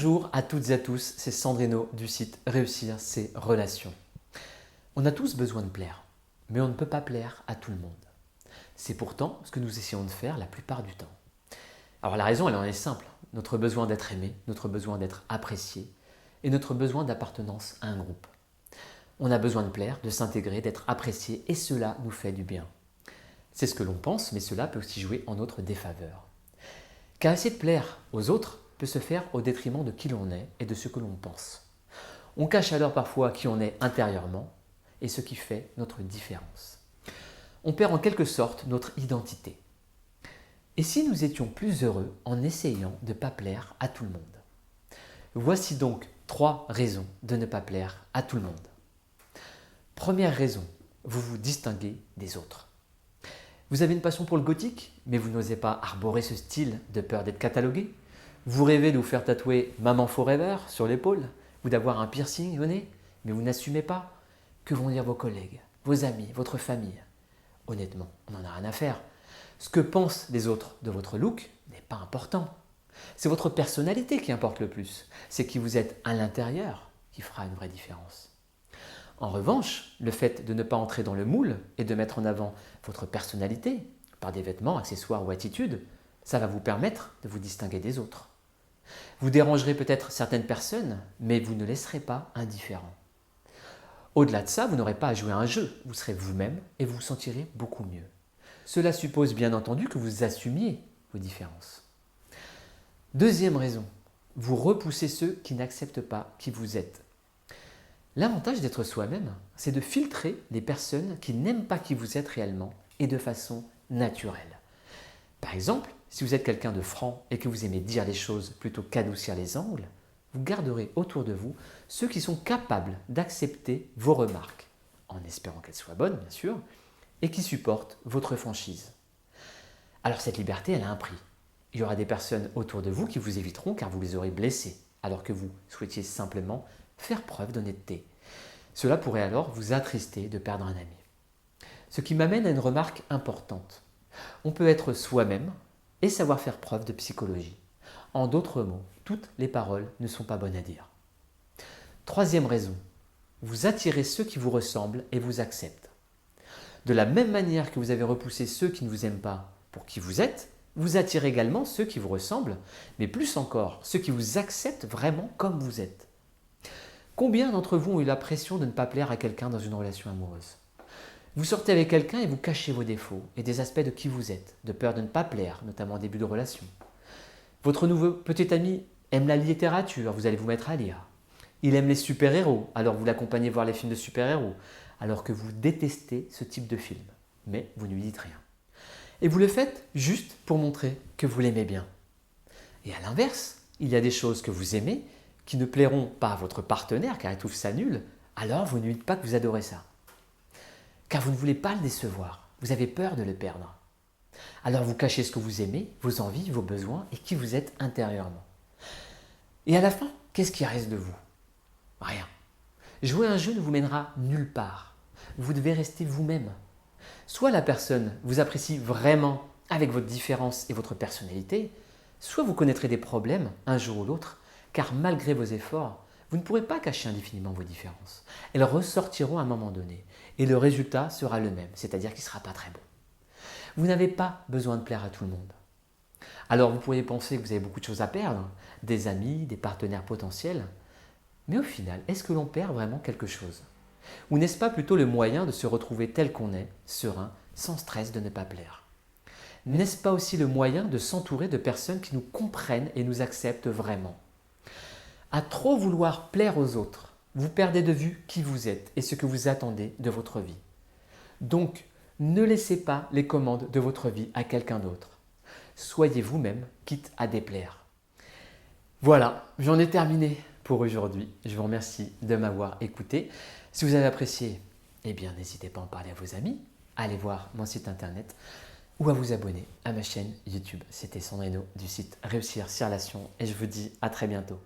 Bonjour à toutes et à tous, c'est Sandrino du site Réussir ses relations. On a tous besoin de plaire, mais on ne peut pas plaire à tout le monde. C'est pourtant ce que nous essayons de faire la plupart du temps. Alors la raison, elle en est simple. Notre besoin d'être aimé, notre besoin d'être apprécié et notre besoin d'appartenance à un groupe. On a besoin de plaire, de s'intégrer, d'être apprécié et cela nous fait du bien. C'est ce que l'on pense, mais cela peut aussi jouer en notre défaveur. Car essayer de plaire aux autres peut se faire au détriment de qui l'on est et de ce que l'on pense. On cache alors parfois qui on est intérieurement et ce qui fait notre différence. On perd en quelque sorte notre identité. Et si nous étions plus heureux en essayant de ne pas plaire à tout le monde? Voici donc 3 raisons de ne pas plaire à tout le monde. Première raison, vous vous distinguez des autres. Vous avez une passion pour le gothique, mais vous n'osez pas arborer ce style de peur d'être catalogué. Vous rêvez de vous faire tatouer Maman Forever sur l'épaule ou d'avoir un piercing au nez, mais vous n'assumez pas. Que vont dire vos collègues, vos amis, votre famille? Honnêtement, on n'en a rien à faire. Ce que pensent les autres de votre look n'est pas important. C'est votre personnalité qui importe le plus. C'est qui vous êtes à l'intérieur qui fera une vraie différence. En revanche, le fait de ne pas entrer dans le moule et de mettre en avant votre personnalité par des vêtements, accessoires ou attitudes, ça va vous permettre de vous distinguer des autres. Vous dérangerez peut-être certaines personnes, mais vous ne laisserez pas indifférent. Au-delà de ça, vous n'aurez pas à jouer à un jeu, vous serez vous-même et vous vous sentirez beaucoup mieux. Cela suppose bien entendu que vous assumiez vos différences. Deuxième raison, vous repoussez ceux qui n'acceptent pas qui vous êtes. L'avantage d'être soi-même, c'est de filtrer les personnes qui n'aiment pas qui vous êtes réellement et de façon naturelle. Par exemple, si vous êtes quelqu'un de franc et que vous aimez dire les choses plutôt qu'adoucir les angles, vous garderez autour de vous ceux qui sont capables d'accepter vos remarques, en espérant qu'elles soient bonnes bien sûr, et qui supportent votre franchise. Alors cette liberté, elle a un prix. Il y aura des personnes autour de vous qui vous éviteront car vous les aurez blessées, alors que vous souhaitiez simplement faire preuve d'honnêteté. Cela pourrait alors vous attrister de perdre un ami. Ce qui m'amène à une remarque importante. On peut être soi-même et savoir faire preuve de psychologie. En d'autres mots, toutes les paroles ne sont pas bonnes à dire. Troisième raison, vous attirez ceux qui vous ressemblent et vous acceptent. De la même manière que vous avez repoussé ceux qui ne vous aiment pas pour qui vous êtes, vous attirez également ceux qui vous ressemblent, mais plus encore, ceux qui vous acceptent vraiment comme vous êtes. Combien d'entre vous ont eu la pression de ne pas plaire à quelqu'un dans une relation amoureuse? Vous sortez avec quelqu'un et vous cachez vos défauts et des aspects de qui vous êtes, de peur de ne pas plaire, notamment au début de relation. Votre nouveau petit ami aime la littérature, vous allez vous mettre à lire. Il aime les super-héros, alors vous l'accompagnez voir les films de super-héros, alors que vous détestez ce type de film, mais vous ne lui dites rien. Et vous le faites juste pour montrer que vous l'aimez bien. Et à l'inverse, il y a des choses que vous aimez qui ne plairont pas à votre partenaire car il trouve ça nul, alors vous ne lui dites pas que vous adorez ça. Car vous ne voulez pas le décevoir, vous avez peur de le perdre. Alors vous cachez ce que vous aimez, vos envies, vos besoins et qui vous êtes intérieurement. Et à la fin, qu'est-ce qui reste de vous? Rien. Jouer un jeu ne vous mènera nulle part. Vous devez rester vous-même. Soit la personne vous apprécie vraiment avec votre différence et votre personnalité, soit vous connaîtrez des problèmes un jour ou l'autre, car malgré vos efforts, vous ne pourrez pas cacher indéfiniment vos différences. Elles ressortiront à un moment donné et le résultat sera le même, c'est-à-dire qu'il ne sera pas très bon. Vous n'avez pas besoin de plaire à tout le monde. Alors vous pourriez penser que vous avez beaucoup de choses à perdre, des amis, des partenaires potentiels, mais au final, est-ce que l'on perd vraiment quelque chose? Ou n'est-ce pas plutôt le moyen de se retrouver tel qu'on est, serein, sans stress de ne pas plaire? N'est-ce pas aussi le moyen de s'entourer de personnes qui nous comprennent et nous acceptent vraiment? À trop vouloir plaire aux autres, vous perdez de vue qui vous êtes et ce que vous attendez de votre vie. Donc, ne laissez pas les commandes de votre vie à quelqu'un d'autre. Soyez vous-même, quitte à déplaire. Voilà, j'en ai terminé pour aujourd'hui. Je vous remercie de m'avoir écouté. Si vous avez apprécié, eh bien n'hésitez pas à en parler à vos amis, à aller voir mon site internet ou à vous abonner à ma chaîne YouTube. C'était Sandrino du site Réussir ses relations et je vous dis à très bientôt.